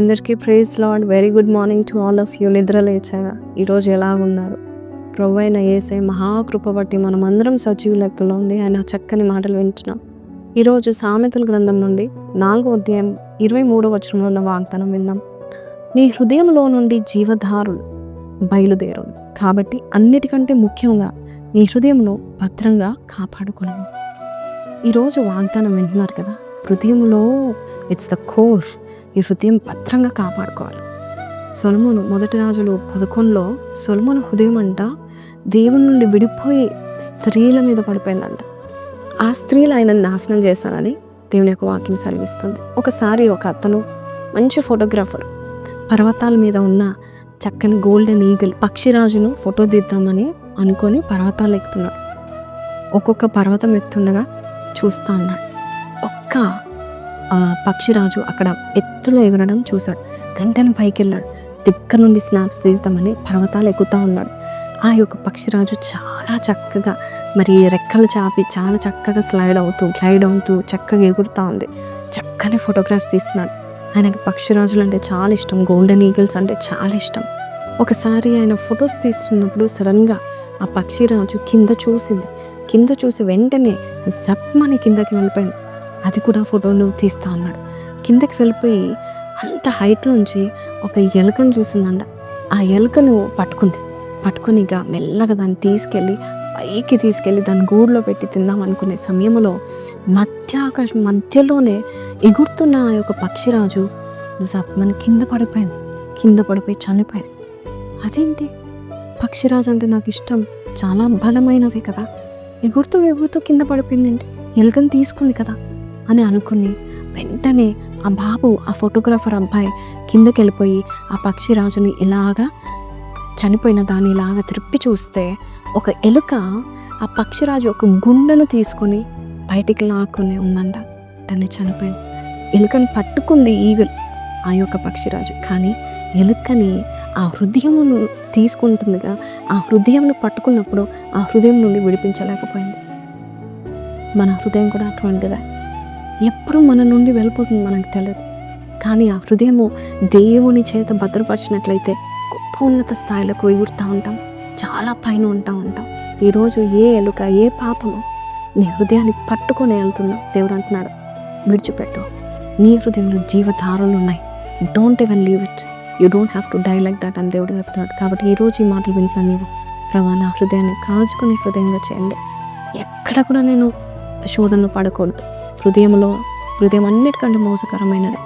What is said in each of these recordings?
అందరికీ praise Lord. Very good morning to all of you. నిద్ర లేచారా? ఈరోజు ఎలా ఉన్నారు? ప్రభువైన యేసయ్య మహాకృప బట్టి మనమందరం సజీవ లెక్కలో ఉండి ఆయన చక్కని మాటలు వింటున్నాం. ఈరోజు సామెతల గ్రంథం నుండి 4వ అధ్యాయం 23వ వచనంలో ఉన్న వాగ్దానం విందాం. నీ హృదయంలో నుండి జీవధారులు బయలుదేరును, కాబట్టి అన్నిటికంటే ముఖ్యంగా నీ హృదయంలో భద్రంగా కాపాడుకున్నాను. ఈరోజు వాగ్దానం వింటున్నారు కదా, హృదయంలో ఇట్స్ ద కోర్. ఈ హృదయం భద్రంగా కాపాడుకోవాలి. సొలొమోను మొదటి రాజులు 11లో సొలొమోను హృదయం అంట దేవుని నుండి విడిపోయి స్త్రీల మీద పడిపోయిందంట. ఆ స్త్రీలు ఆయనను నాశనం చేశారని దేవుని యొక్క వాక్యం సెలవిస్తుంది. ఒకసారి ఒక అతను మంచి ఫోటోగ్రాఫర్ పర్వతాల మీద ఉన్న చక్కని గోల్డెన్ ఈగల్ పక్షిరాజును ఫోటో తీద్దామని అనుకొని పర్వతాలు ఎక్కుతున్నాడు. ఒక్కొక్క పర్వతం ఎక్కుతుండగా చూస్తూ ఉన్నాడు. ఒక్క పక్షిరాజు అక్కడ ఎత్తులో ఎగరడం చూశాడు. వెంటనే పైకి వెళ్ళాడు. దగ్గర నుండి స్నాప్స్ తీద్దామని పర్వతాలు ఎక్కుతూ ఉన్నాడు. ఆ యొక్క పక్షిరాజు చాలా చక్కగా మరి రెక్కలు చాపి చాలా చక్కగా గ్లైడ్ అవుతూ చక్కగా ఎగురుతూ ఉంది. చక్కని ఫోటోగ్రాఫ్స్ తీస్తున్నాడు. ఆయనకి పక్షిరాజులు అంటే చాలా ఇష్టం, గోల్డెన్ ఈగల్స్ అంటే చాలా ఇష్టం. ఒకసారి ఆయన ఫొటోస్ తీస్తున్నప్పుడు సడన్గా ఆ పక్షిరాజు కింద చూసి వెంటనే జప్మని కిందకి వెళ్ళిపోయింది. అది కూడా ఫోటోలు తీస్తా ఉన్నాడు. కిందకి వెళ్ళిపోయి అంత హైట్ నుంచి ఒక ఎలుకను చూసిందంట. ఆ ఎలుకను పట్టుకొని ఇక మెల్లగా దాన్ని పైకి తీసుకెళ్ళి దాని గూడులో పెట్టి తిందాం అనుకునే సమయంలో మధ్యలోనే ఎగురుతున్న ఆ యొక్క పక్షిరాజు జప్మని కింద పడిపోయి చనిపోయింది. అదేంటి, పక్షిరాజు అంటే నాకు ఇష్టం, చాలా బలమైనవే కదా, ఎగురుతూ కింద పడిపోయిందంటే ఎలుకను తీసుకుంది కదా అని అనుకుని వెంటనే ఆ ఫోటోగ్రాఫర్ అబ్బాయి కిందకి వెళ్ళిపోయి ఆ పక్షిరాజుని ఇలాగా చనిపోయిన దాన్ని ఇలాగా త్రిప్పి చూస్తే ఒక ఎలుక ఆ పక్షిరాజు ఒక గుండెను తీసుకొని బయటికి లాక్కుని ఉందంట. దాన్ని చనిపోయింది. ఎలుకను పట్టుకుంది ఈగల్, ఆ యొక్క పక్షిరాజు. కానీ ఎలుకని ఆ హృదయమును తీసుకుంటుందిగా, ఆ హృదయంను పట్టుకున్నప్పుడు ఆ హృదయం నుండి విడిపించలేకపోయింది. మన హృదయం కూడా అటువంటిదే. ఎప్పుడు మన నుండి వెళ్ళిపోతుంది మనకు తెలియదు. కానీ ఆ హృదయము దేవుని చేత భద్రపరిచినట్లయితే గొప్ప ఉన్నత స్థాయిలకు ఎగురుతూ ఉంటాం, చాలా పైన ఉంటాం. ఈరోజు ఏ ఎలుక, ఏ పాపము నీ హృదయాన్ని పట్టుకొని వెళ్తుందో దేవుడు అంటున్నాడు, విడిచిపెట్టు. నీ హృదయంలో జీవధారులు ఉన్నాయి. Don't even leave it. You don't have to die like that అని దేవుడు చెప్తున్నాడు. కాబట్టి ఈరోజు ఈ మాటలు వింటున్నాను. నీవు ప్రభా, నా హృదయాన్ని కాచుకుని హృదయంగా చేయండి. ఎక్కడ కూడా నేను శోధనలు పడకూడదు. హృదయం అన్నిటికంటే మోసకరమైనది.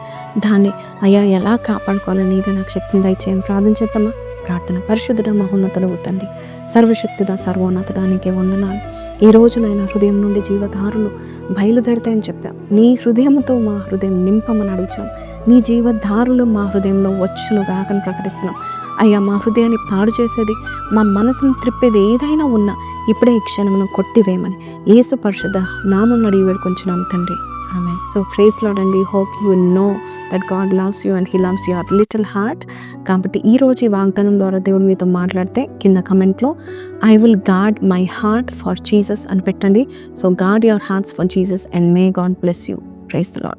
దాన్ని అయ్యా ఎలా కాపాడుకోవాలో నీవే నాకు శక్తిని దయచేయని ప్రార్థించేద్దామా. ప్రార్థన. పరిశుద్ధుడా, మహోన్నతుడవు తండ్రి, సర్వశక్తుడా, సర్వోన్నతుడా, నీకే వందనాలు. ఈ రోజు నాయన హృదయం నుండి జీవధారులు బయలుదేరుతాయని చెప్పావు. నీ హృదయంతో మా హృదయం నింపమని అడుగుచాం. నీ జీవధారులు మా హృదయంలో వచ్చునుగా అని ప్రకటిస్తున్నాం. అయ్యా, మా హృదయాన్ని పాడు చేసేది, మా మనసును త్రిప్పేది ఏదైనా ఉన్నా ఇప్పుడే ఈ క్షణమును కొట్టివేయమని యేసు పరిశుద్ధ నామం అడిగి వేడుకొంచున్నాం తండ్రి. ఆమేన్. సో ప్రైజ్ లార్డ్ అండి. Hope you know that God loves you and he loves your little heart. కాబట్టి ఈరోజు ఈ వాగ్దానం ద్వారా దేవుడు మీతో మాట్లాడితే కింద కమెంట్లో I will guard my heart for Jesus అని పెట్టండి. So guard your hearts for Jesus and may God bless you. Praise the lord.